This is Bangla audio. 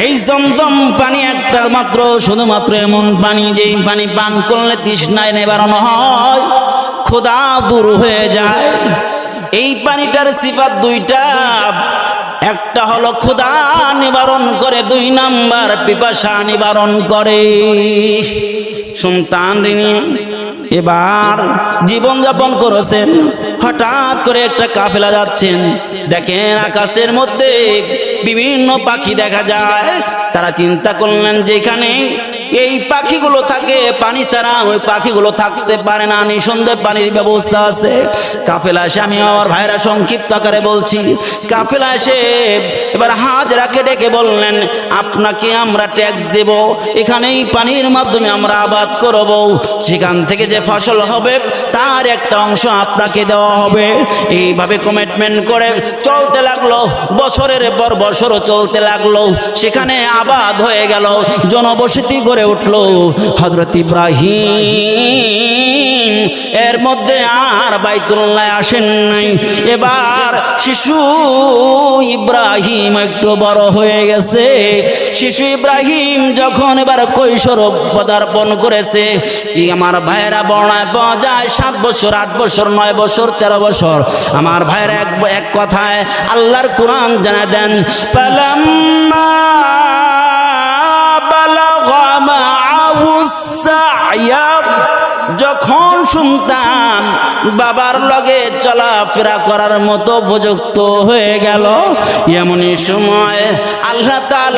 এই জমজম পানি একটা মাত্র শুধুমাত্র এমন পানি যেই পানি পান করলে তৃষ্ণায় নিবারণ হয়, ক্ষুধা দূর হয়ে যায়। এই পানিটার সিফাত দুইটা, একটা হলো ক্ষুধা নিবারণ করে, 2 নাম্বার পিপাসা নিবারণ করে। সন্তান ঋণী এবার জীবন যাপন করেছেন, হঠাৎ করে একটা কাফেলা যাচ্ছেন, দেখেন আকাশের মধ্যে বিভিন্ন পাখি দেখা যায়। তারা চিন্তা করলেন যেখানে এই পাখিগুলো থাকে পানি ছাড়া ওই পাখিগুলো থাকতে পারে না, নিঃসন্দেহে পানির ব্যবস্থা আছে। কাফেলা এসে, আমি আমার ভাইরা সংক্ষিপ্ত আকারে বলছি, কাফেলা এসে এবার হাজরাকে ডেকে বললেন, আপনাকে আমরা ট্যাক্স দেব, এখানেই পানির মাধ্যমে আমরা আবাদ করব, সেখান থেকে যে ফসল হবে তার একটা অংশ আপনাকে দেওয়া হবে। এইভাবে কমিটমেন্ট করে চলতে লাগলো, বছরের পর বছরও চলতে লাগলো। সেখানে আবাদ হয়ে গেল, জনবসতি গড়ে উঠলো। হযরত ইব্রাহিম এর মধ্যে আর বাইতুল্লাহ আসেন নাই। এবার শিশু ইব্রাহিম একটু বড় হয়ে গেছে। শিশু ইব্রাহিম যখন এবার কৈশোর পদার্পণ করেছে, আমার ভাইয়েরা বর্ণায় পাওয়া যায় 7 বছর, 8 বছর, 9 বছর, 13 বছর। আমার ভাইয়েরা এক কথায় আল্লাহর কোরআন জানা দেন, ফালাম্মা যখন সন্তান বাবার লগে চলাফেরা করার মতো উপযুক্ত হয়ে গেল, এমনই সময় আল্লাহ তাআলা